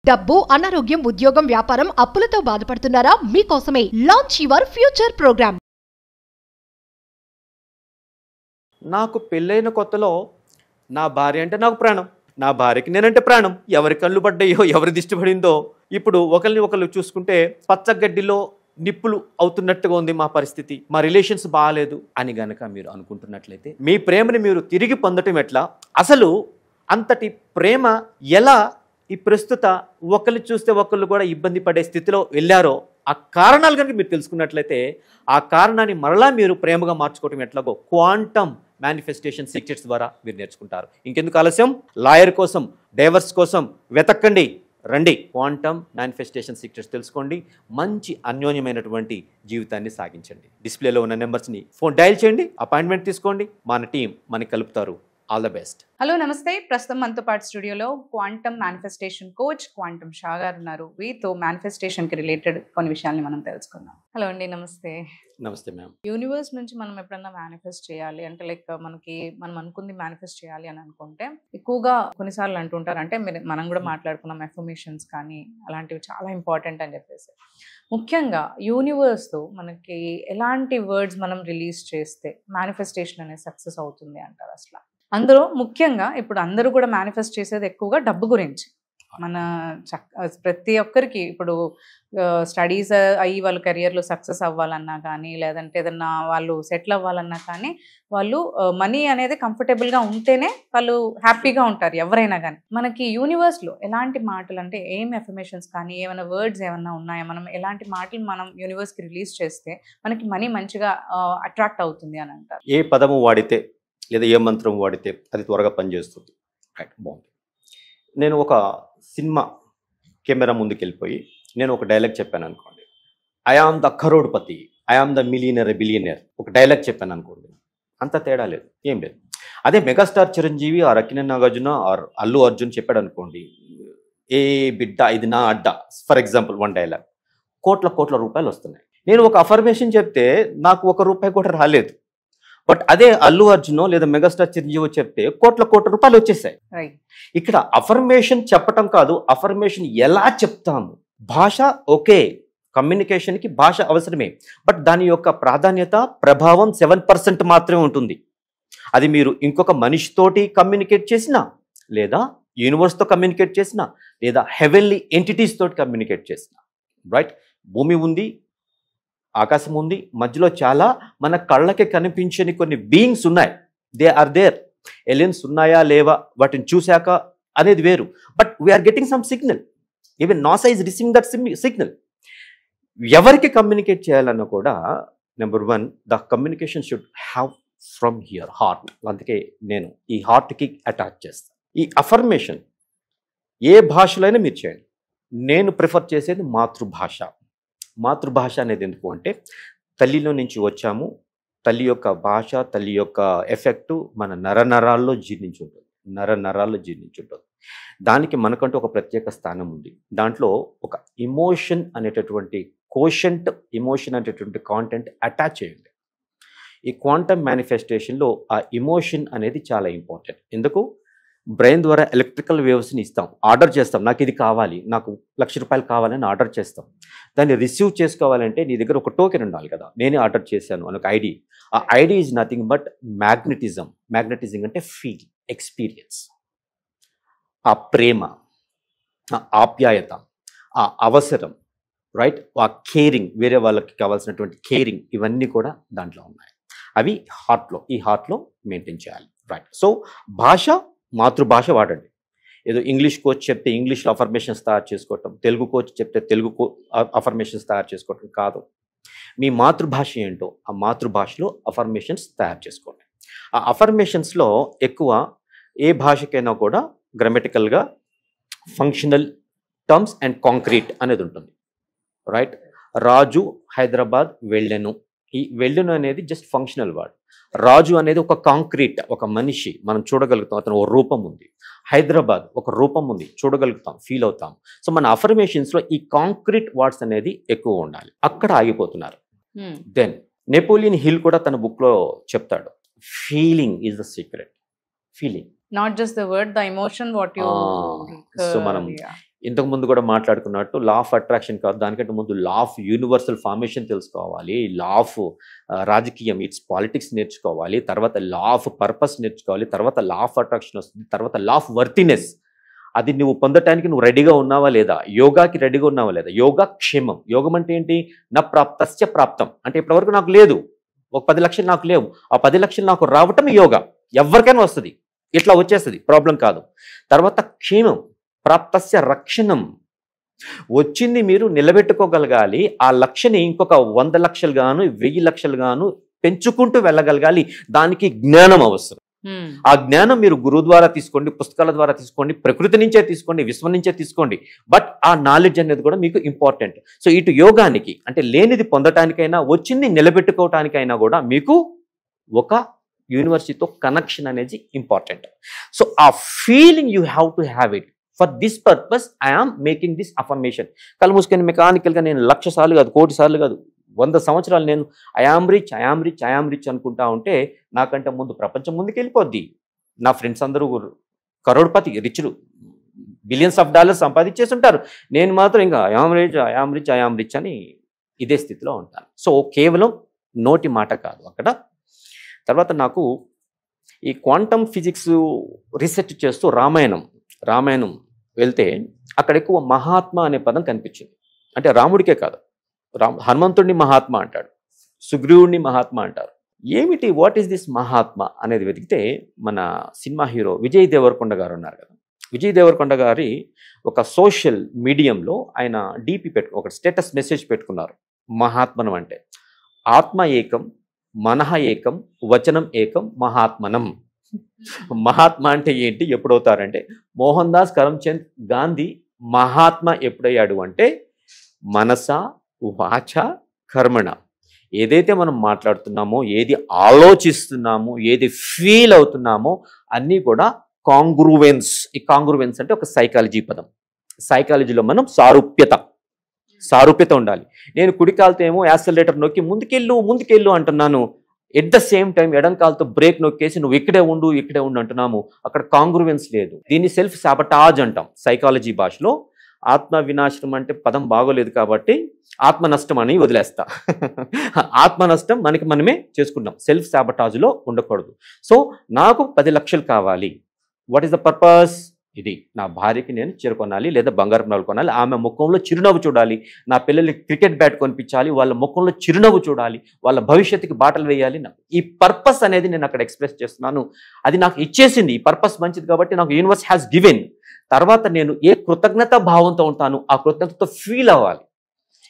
డబ్బు, అనారోగ్యం, ఉద్యోగం, వ్యాపారం, అప్పులతో బాధపడుతున్నారా? మీకోసమే లాంచ్ యువర్ ఫ్యూచర్ ప్రోగ్రామ్. నాకు పెళ్ళైన కొత్తలో నా భార్య అంటే నాకు ప్రాణం, నా భార్యకి నేనంటే ప్రాణం. ఎవరి కళ్ళు పడ్డాయో, ఎవరి దిష్టి పడిందో, ఇప్పుడు ఒకరిని ఒకళ్ళు చూసుకుంటే పచ్చగడ్డిలో నిప్పులు అవుతున్నట్టుగా ఉంది మా పరిస్థితి. మా రిలేషన్స్ బాగాలేదు అని గనక మీరు అనుకుంటున్నట్లయితే మీ ప్రేమని మీరు తిరిగి పొందటం ఎట్లా, అసలు అంతటి ప్రేమ ఎలా ఈ ప్రస్తుత ఒకళ్ళు చూస్తే ఒకళ్ళు కూడా ఇబ్బంది పడే స్థితిలో వెళ్ళారో, ఆ కారణాలు కనుక మీరు తెలుసుకున్నట్లయితే ఆ కారణాన్ని మరలా మీరు ప్రేమగా మార్చుకోవటం ఎట్లాగో క్వాంటమ్ మేనిఫెస్టేషన్ సీక్రెట్స్ ద్వారా మీరు నేర్చుకుంటారు. ఇంకెందుకు ఆలస్యం? లాయర్ కోసం, డైవర్స్ కోసం వెతక్కండి, రండి. క్వాంటమ్ మేనిఫెస్టేషన్ సీక్రెట్స్ తెలుసుకోండి, మంచి అన్యోన్యమైనటువంటి జీవితాన్ని సాగించండి. డిస్ప్లేలో ఉన్న నెంబర్స్ని ఫోన్ డయల్ చేయండి, అపాయింట్మెంట్ తీసుకోండి, మన టీం మనకి కలుపుతారు. All the best. హలో నమస్తే. ప్రస్తుతం మనతో పాటు స్టూడియోలో quantum manifestation coach quantum Shah గారు ఉన్నారు. వీతో మేనిఫెస్టేషన్కి రిలేటెడ్ కొన్ని విషయాల్ని మనం తెలుసుకుందాం. హలో అండి, నమస్తే. నమస్తే మ్యామ్. యూనివర్స్ నుంచి మనం ఎప్పుడన్నా మేనిఫెస్ట్ చేయాలి అంటే, లైక్ మనం అనుకుంది మేనిఫెస్ట్ చేయాలి అని అనుకుంటే ఎక్కువగా కొన్నిసార్లు అంటుంటారు, అంటే మనం కూడా మాట్లాడుకున్నాం, ఎఫర్మేషన్స్ కానీ అలాంటివి చాలా ఇంపార్టెంట్ అని చెప్పేసి. ముఖ్యంగా యూనివర్స్తో మనకి ఎలాంటి వర్డ్స్ మనం రిలీజ్ చేస్తే మేనిఫెస్టేషన్ అనేది సక్సెస్ అవుతుంది అంటారు? అసలు అందులో ముఖ్యంగా ఇప్పుడు అందరూ కూడా మేనిఫెస్ట్ చేసేది ఎక్కువగా డబ్బు గురించి. మన ప్రతి ఒక్కరికి ఇప్పుడు స్టడీస్ అయ్యి వాళ్ళు కెరియర్లో సక్సెస్ అవ్వాలన్నా కానీ, లేదంటే ఏదన్నా వాళ్ళు సెటిల్ అవ్వాలన్నా కానీ, వాళ్ళు మనీ అనేది కంఫర్టబుల్గా ఉంటేనే వాళ్ళు హ్యాపీగా ఉంటారు ఎవరైనా కానీ. మనకి యూనివర్స్లో ఎలాంటి మాటలు, అంటే ఏం ఎఫర్మేషన్స్ కానీ ఏమైనా వర్డ్స్ ఏమన్నా ఉన్నాయా, మనం ఎలాంటి మాటలు మనం యూనివర్స్కి రిలీజ్ చేస్తే మనకి మనీ మంచిగా అట్రాక్ట్ అవుతుంది అని అంటారు? ఏ పదము వాడితే లేదా ఏ మంత్రం వాడితే అది త్వరగా పనిచేస్తుంది. రైట్, బాగుంది. నేను ఒక సినిమా కెమెరా ముందుకు వెళ్ళిపోయి నేను ఒక డైలాగ్ చెప్పాను అనుకోండి, I am the crorepati, I am the millionaire billionaire, ఒక డైలాగ్ చెప్పాను అనుకోండి, అంత తేడా లేదు, ఏం లేదు. అదే megastar Chiranjeevi or Akkineni Nagarjuna or Allu Arjun చెప్పాడు అనుకోండి, ఏ బిడ్డ ఇది నా అడ్డ, ఫర్ ఎగ్జాంపుల్ వన్ డైలాగ్, కోట్ల రూపాయలు వస్తున్నాయి. నేను ఒక అఫర్మేషన్ చెప్తే నాకు ₹1 కూడా రాలేదు. బట్ అదే అల్లు అర్జునో లేదా మెగాస్టార్ చిరంజీవి చెప్తే కోట్ల రూపాయలు వచ్చేసాయి. ఇక్కడ అఫర్మేషన్ చెప్పటం కాదు, అఫర్మేషన్ ఎలా చెప్తాము. భాష ఓకే, కమ్యూనికేషన్కి భాష అవసరమే, బట్ దాని యొక్క ప్రాధాన్యత, ప్రభావం 7% మాత్రమే ఉంటుంది. అది మీరు ఇంకొక మనిషితోటి కమ్యూనికేట్ చేసినా, లేదా యూనివర్స్తో కమ్యూనికేట్ చేసినా, లేదా హెవెన్లీ ఎంటిటీస్ తోటి కమ్యూనికేట్ చేసినా. రైట్, భూమి ఉంది, ఆకాశం ఉంది, మధ్యలో చాలా మన కళ్ళకి కనిపించని కొన్ని బీయింగ్స్ ఉన్నాయి. They are there. ఎలియన్స్ ఉన్నాయా లేవా వాటిని చూశాక అనేది వేరు, but we are getting some signal. Even NASA is receiving that signal. ఎవరికి కమ్యూనికేట్ చేయాలన్నా కూడా number 1 the communication should have from here, heart. అందుకే నేను ఈ హార్ట్కి అటాచ్ చేస్తాను. ఈ అఫర్మేషన్ ఏ భాషలో అయినా మీరు చేయండి. నేను ప్రిఫర్ చేసేది మాతృభాష. మాతృభాష అనేది ఎందుకు అంటే, తల్లిలో నుంచి వచ్చాము, తల్లి యొక్క భాష, తల్లి యొక్క ఎఫెక్టు మన నరనరాల్లో జీర్ణించుంటుంది. దానికి మనకంటూ ఒక ప్రత్యేక స్థానం ఉంది. దాంట్లో ఒక ఇమోషన్ అనేటటువంటి కోషంట్, ఎమోషన్ అనేటటువంటి కాంటెంట్ అటాచ్ చేయండి. ఈ క్వాంటమ్ మేనిఫెస్టేషన్లో ఆ ఎమోషన్ అనేది చాలా ఇంపార్టెంట్. ఎందుకు? బ్రెయిన్ ద్వారా ఎలక్ట్రికల్ వేవ్స్ని ఇస్తాం, ఆర్డర్ చేస్తాం, నాకు ఇది కావాలి, నాకు ₹1,00,000 కావాలని ఆర్డర్ చేస్తాం. దాన్ని రిసీవ్ చేసుకోవాలంటే నీ దగ్గర ఒక టోకెన్ ఉండాలి కదా, నేనే ఆర్డర్ చేశాను అని ఒక ఐడి. ఆ ID is nothing but magnetism. Magnetism అంటే ఫీల్, ఎక్స్పీరియన్స్, ఆ ప్రేమ, ఆ ఆప్యాయత, ఆ అవసరం, రైట్, ఆ కేరింగ్, వేరే వాళ్ళకి కావాల్సినటువంటి కేరింగ్, ఇవన్నీ కూడా దాంట్లో ఉన్నాయి. అవి ఈ హార్ట్లో మెయింటైన్ చేయాలి. రైట్. సో భాష, మాతృభాష వాడండి. ఏదో ఇంగ్లీష్ కోచ్ చెప్తే ఇంగ్లీష్ అఫర్మేషన్స్ తయారు చేసుకోవటం, తెలుగు కోచ్ చెప్తే తెలుగు అఫర్మేషన్స్ తయారు చేసుకోవటం కాదు. మీ మాతృభాష ఏంటో ఆ మాతృభాషలో అఫర్మేషన్స్ తయారు చేసుకోండి. ఆ అఫర్మేషన్స్లో ఎక్కువ ఏ భాషకైనా కూడా గ్రామటికల్గా ఫంక్షనల్ టర్మ్స్ అండ్ కాంక్రీట్ అనేది ఉంటుంది. రైట్. రాజు హైదరాబాద్ వెళ్ళెను. ఈ వెళ్ళెను అనేది జస్ట్ ఫంక్షనల్ వర్డ్. రాజు అనేది ఒక కాంక్రీట్, ఒక మనిషి, మనం చూడగలుగుతాం, అతను ఒక రూపం ఉంది. హైదరాబాద్ ఒక రూపం ఉంది, చూడగలుగుతాం, ఫీల్ అవుతాం. సో మన అఫర్మేషన్స్లో ఈ కాంక్రీట్ వర్డ్స్ అనేది ఎక్కువ ఉండాలి. అక్కడ ఆగిపోతున్నారు. దెన్ నెపోలియన్ హిల్ కూడా తన బుక్లో చెప్తాడు, feeling is the secret. Feeling, not just the word, the emotion what you. So మనం ఇంతకుముందు కూడా మాట్లాడుకున్నట్టు లా ఆఫ్ అట్రాక్షన్ కాదు, దానికంటే ముందు లా ఆఫ్ యూనివర్సల్ ఫార్మేషన్ తెలుసుకోవాలి, లా ఆఫ్ రాజకీయం ఇట్స్ పాలిటిక్స్ నేర్చుకోవాలి, తర్వాత లా ఆఫ్ పర్పస్ నేర్చుకోవాలి, తర్వాత లా ఆఫ్ అట్రాక్షన్ వస్తుంది, తర్వాత లా ఆఫ్ వర్తినెస్. అది నువ్వు పొందటానికి నువ్వు రెడీగా ఉన్నావా లేదా, యోగాకి రెడీగా ఉన్నావా లేదా. యోగా క్షేమం. యోగం అంటే ఏంటి? నా ప్రాప్తస్య ప్రాప్తం అంటే ఇప్పటివరకు నాకు లేదు, ఒక 10 లక్షలు నాకు లేవు, ఆ 10 లక్షలు నాకు రావటం యోగా. ఎవరికైనా వస్తుంది, ఇట్లా వచ్చేస్తుంది, ప్రాబ్లం కాదు. తర్వాత క్షేమం, ప్రాప్తస్య రక్షణం. వచ్చింది మీరు నిలబెట్టుకోగలగాలి, ఆ లక్ష్యని ఇంకొక 100 లక్షలు గాను 1000 లక్షలు గాను పెంచుకుంటూ వెళ్ళగలగాలి. దానికి జ్ఞానం అవసరం. ఆ జ్ఞానం మీరు గురువు ద్వారా తీసుకోండి, పుస్తకాల ద్వారా తీసుకోండి, ప్రకృతి నుంచే తీసుకోండి, విశ్వం నుంచే తీసుకోండి, బట్ ఆ నాలెడ్జ్ అనేది కూడా మీకు ఇంపార్టెంట్. సో ఇటు యోగానికి అంటే లేనిది పొందటానికైనా వచ్చింది నిలబెట్టుకోవటానికైనా కూడా మీకు ఒక యూనివర్సిటీతో కనెక్షన్ అనేది ఇంపార్టెంట్. సో ఆ feeling you have to have it. For this purpose I am making this affirmation. కళ్ళు మూసుకొని మెకానికల్గా నేను 1,00,000 సార్లు కాదు, 1,00,00,000 సార్లు కాదు, 100 సంవత్సరాలు నేను I am rich I am rich I am rich అనుకుంటా ఉంటే నాకంటే ముందు ప్రపంచం ముందుకు వెళ్ళిపోద్ది. నా ఫ్రెండ్స్ అందరూ కరోడ్పతి, రిచ్లు, బిలియన్స్ ఆఫ్ డాలర్స్ సంపాదించేసి ఉంటారు. నేను మాత్రం ఇంకా I am rich I am rich I am rich అని ఇదే స్థితిలో ఉంటాను. సో కేవలం నోటి మాట కాదు అక్కడ. తర్వాత నాకు ఈ క్వాంటమ్ ఫిజిక్స్ రీసెర్చ్ చేస్తూ రామాయణం వెళ్తే అక్కడ ఎక్కువ మహాత్మ అనే పదం కనిపించింది. అంటే రాముడికే కాదు, హనుమంతుడిని మహాత్మ అంటాడు, సుగ్రీవుడిని మహాత్మ అంటారు. ఏమిటి, వాట్ ఈస్ దిస్ మహాత్మ అనేది వెతికితే మన సినిమా హీరో విజయ్ దేవరకొండ గారు ఉన్నారు కదా, విజయ్ దేవరకొండ గారి ఒక సోషల్ మీడియంలో ఆయన డీపీ ఒక స్టేటస్ మెసేజ్ పెట్టుకున్నారు. మహాత్మనం అంటే ఆత్మ ఏకం, మనః ఏకం, వచనం ఏకం, మహాత్మనం. మహాత్మ అంటే ఏంటి, ఎప్పుడవుతారంటే మోహన్ దాస్ కరమ్చంద్ గాంధీ మహాత్మ ఎప్పుడయ్యాడు అంటే మనస వాచ కర్మణ. ఏదైతే మనం మాట్లాడుతున్నామో, ఏది ఆలోచిస్తున్నామో, ఏది ఫీల్ అవుతున్నామో అన్నీ కూడా కాంగ్రూవెన్స్. ఈ కాంగ్రూవెన్స్ అంటే ఒక సైకాలజీ పదం. సైకాలజీలో మనం సారూప్యత ఉండాలి. నేను కుడి కాలుతో ఏమో యాక్సిలరేటర్ నొక్కి ముందుకెళ్ళు అంటున్నాను, ఎట్ ద సేమ్ టైం ఎడం కాలుతో బ్రేక్ నొక్కేసి నువ్వు ఇక్కడే ఉండు అంటున్నాము. అక్కడ కాంగ్రూవెన్స్ లేదు. దీన్ని సెల్ఫ్ సాబటాజ్ అంటాం సైకాలజీ భాషలో. ఆత్మ వినాశనం అంటే పదం బాగోలేదు కాబట్టి ఆత్మ నష్టం అని వదిలేస్తా. ఆత్మ నష్టం మనమే చేసుకుంటాం, సెల్ఫ్ సాబటాజ్లో ఉండకూడదు. సో నాకు 10 లక్షలు కావాలి. What is the purpose? ఇది నా భార్యకి నేను చీర కొనాలి, లేదా బంగారం నగలు కొనాలి, ఆమె ముఖంలో చిరునవ్వు చూడాలి, నా పిల్లలకి క్రికెట్ బ్యాట్ కొనిపించాలి, వాళ్ళ ముఖంలో చిరునవ్వు చూడాలి, వాళ్ళ భవిష్యత్తుకి బాటలు వేయాలి. ఈ పర్పస్ అనేది నేను అక్కడ ఎక్స్ప్రెస్ చేస్తున్నాను. అది నాకు ఇచ్చేసింది. ఈ పర్పస్ మంచిది కాబట్టి నాకు యూనివర్స్ హ్యాస్ గివెన్. తర్వాత నేను ఏ కృతజ్ఞత భావంతో ఉంటాను, ఆ కృతజ్ఞతతో ఫీల్ అవ్వాలి.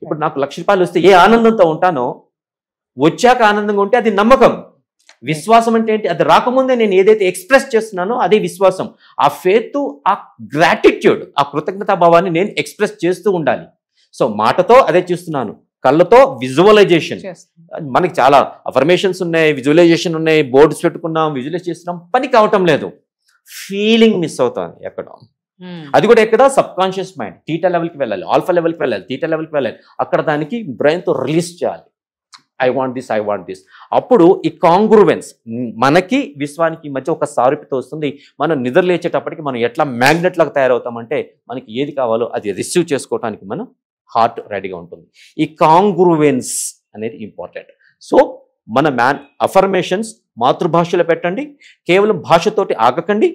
ఇప్పుడు నాకు 1,00,000 రూపాయలు వస్తే ఏ ఆనందంతో ఉంటానో, వచ్చాక ఆనందంగా ఉంటే అది నమ్మకం. విశ్వాసం అంటే ఏంటి? అది రాకముందే నేను ఏదైతే ఎక్స్ప్రెస్ చేస్తున్నానో అదే విశ్వాసం. ఆ ఫేత్, ఆ గ్రాటిట్యూడ్, ఆ కృతజ్ఞతా భావాన్ని నేను ఎక్స్ప్రెస్ చేస్తూ ఉండాలి. సో మాటతో అదే చేస్తున్నాను, కళ్ళతో విజువలైజేషన్. మనకి చాలా అఫర్మేషన్స్ ఉన్నాయి, విజువలైజేషన్ ఉన్నాయి, బోర్డ్స్ పెట్టుకున్నాం, విజువలైజ్ చేస్తున్నాం, పని కావటం లేదు. ఫీలింగ్ మిస్ అవుతాను ఎక్కడ. అది కూడా ఎక్కడ? Sub conscious mind. థీటా లెవెల్కి వెళ్ళాలి, ఆల్ఫా లెవెల్కి వెళ్ళాలి, థీటా లెవెల్కి వెళ్ళాలి. అక్కడ దానికి బ్రెయిన్తో రిలీజ్ చేయాలి. I want this. అప్పుడు ఈ కాంగ్రూవెన్స్ మనకి విశ్వానికి మధ్య ఒక సారూప్యత వస్తుంది. మనం నిద్ర లేచేటప్పటికి మనం ఎట్లా మ్యాగ్నెట్ లాగా తయారవుతామంటే మనకి ఏది కావాలో అది రిసీవ్ చేసుకోవడానికి మనం హార్ట్ రెడీగా ఉంటుంది. ఈ కాంగ్రూవెన్స్ అనేది ఇంపార్టెంట్. సో మన అఫర్మేషన్స్ మాతృభాషలో పెట్టండి. కేవలం భాషతోటి ఆగకండి.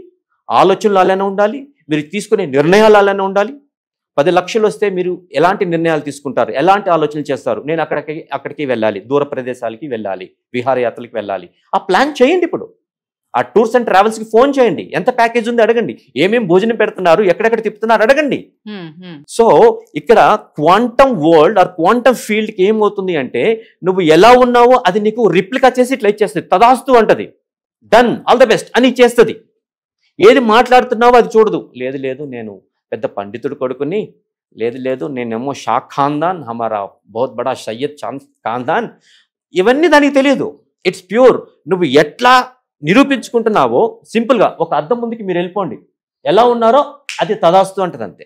ఆలోచనలు అలానే ఉండాలి, మీరు తీసుకునే నిర్ణయాలు అలానే ఉండాలి. 10 లక్షలు వస్తే మీరు ఎలాంటి నిర్ణయాలు తీసుకుంటారు, ఎలాంటి ఆలోచనలు చేస్తారు? నేను అక్కడికి వెళ్ళాలి, దూర ప్రదేశాలకి వెళ్ళాలి, విహారయాత్రలకు వెళ్ళాలి. ఆ ప్లాన్ చేయండి. ఇప్పుడు ఆ టూర్స్ అండ్ ట్రావెల్స్కి ఫోన్ చేయండి, ఎంత ప్యాకేజ్ ఉంది అడగండి, ఏమేమి భోజనం పెడుతున్నారు, ఎక్కడెక్కడ తిప్పుతున్నారు అడగండి. సో ఇక్కడ క్వాంటమ్ వరల్డ్ ఆర్ క్వాంటమ్ ఫీల్డ్కి ఏమవుతుంది అంటే నువ్వు ఎలా ఉన్నావో అది నీకు రిప్లికా చేసి ఇట్లా ఇచ్చేస్తుంది. తదాస్తు అంటది, డన్, ఆల్ ద బెస్ట్ అని ఇచ్చేస్తుంది. ఏది మాట్లాడుతున్నావో అది చూడదు. లేదు నేను పెద్ద పండితుడు కొడుకుని, లేదు నేనేమో షా ఖాందాన్, హమారా బహుత్ బడా సయ్యద్ ఖాందాన్, ఇవన్నీ దానికి తెలియదు. It's pure. నువ్వు ఎట్లా నిరూపించుకుంటున్నావో సింపుల్గా ఒక అద్దం ముందుకి మీరు వెళ్ళిపోండి, ఎలా ఉన్నారో అది తదాస్తు అంటది అంతే.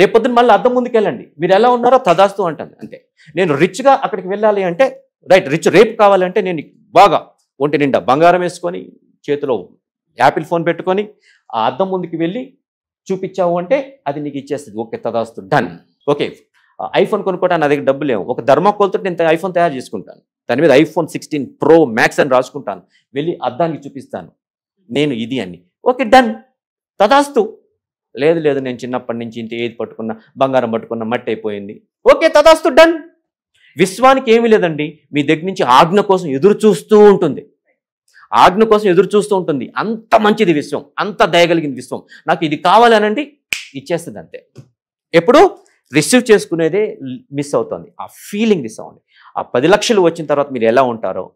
రేపొద్దున మళ్ళీ అద్దం ముందుకు వెళ్ళండి, మీరు ఎలా ఉన్నారో తదాస్తు అంటుంది అంతే. నేను రిచ్గా అక్కడికి వెళ్ళాలి అంటే రైట్, రిచ్ రేపు కావాలంటే నేను బాగా ఒంటి నిండా బంగారం వేసుకొని చేతిలో యాపిల్ ఫోన్ పెట్టుకొని ఆ అద్దం ముందుకు వెళ్ళి చూపించావు అంటే అది నీకు ఇచ్చేస్తుంది. ఓకే తదాస్తు డన్. ఓకే ఐఫోన్ కొనుక్కోవడానికి నా దగ్గర డబ్బులు లేవు, ఒక ధర్మాకోల్తో నేను ఐఫోన్ తయారు చేసుకుంటాను, దాని మీద iPhone 16 Pro Max అని రాసుకుంటాను, వెళ్ళి అద్దానికి చూపిస్తాను నేను ఇది అని. ఓకే డన్ తదాస్తు. లేదు లేదు నేను చిన్నప్పటి నుంచి ఇంత ఏది పట్టుకున్నా బంగారం పట్టుకున్నా మట్టి అయిపోయింది. ఓకే తదాస్తు డన్. విశ్వానికి ఏమీ లేదండి, మీ దగ్గర నుంచి ఆజ్ఞ కోసం ఎదురు చూస్తూ ఉంటుంది, ఆజ్ఞ కోసం ఎదురు చూస్తూ ఉంటుంది. అంత మంచిది విశ్వం, అంత దయగలిగింది విశ్వం. నాకు ఇది కావాలి అనండి ఇచ్చేస్తుంది అంతే. ఎప్పుడు రిసీవ్ చేసుకునేదే మిస్ అవుతుంది, ఆ ఫీలింగ్ మిస్ అవ్వండి. ఆ 10 లక్షలు వచ్చిన తర్వాత మీరు ఎలా ఉంటారో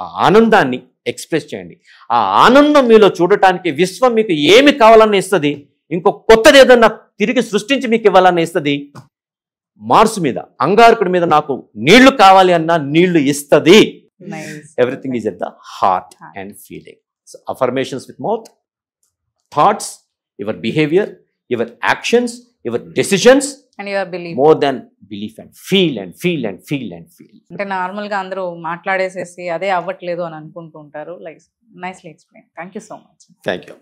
ఆ ఆనందాన్ని ఎక్స్ప్రెస్ చేయండి. ఆ ఆనందం మీలో చూడటానికి విశ్వం మీకు ఏమి కావాలని ఇస్తుంది, ఇంకో కొత్తది ఏదన్నా తిరిగి సృష్టించి మీకు ఇవ్వాలని ఇస్తుంది. మార్స్ మీద అంగారకుడి మీద నాకు నీళ్లు కావాలి అన్నా నీళ్లు ఇస్తుంది. Everything is at the heart and feeling. So affirmations with mouth, thoughts, your behaviour, your actions, your decisions and your belief, more than belief and feel and feel and feel and feel. అంటే నార్మల్గా అందరూ మాట్లాడేసేసి అదే అవ్వట్లేదు అని అనుకుంటూ ఉంటారు. Like nicely explain. Thank you so much. Thank you.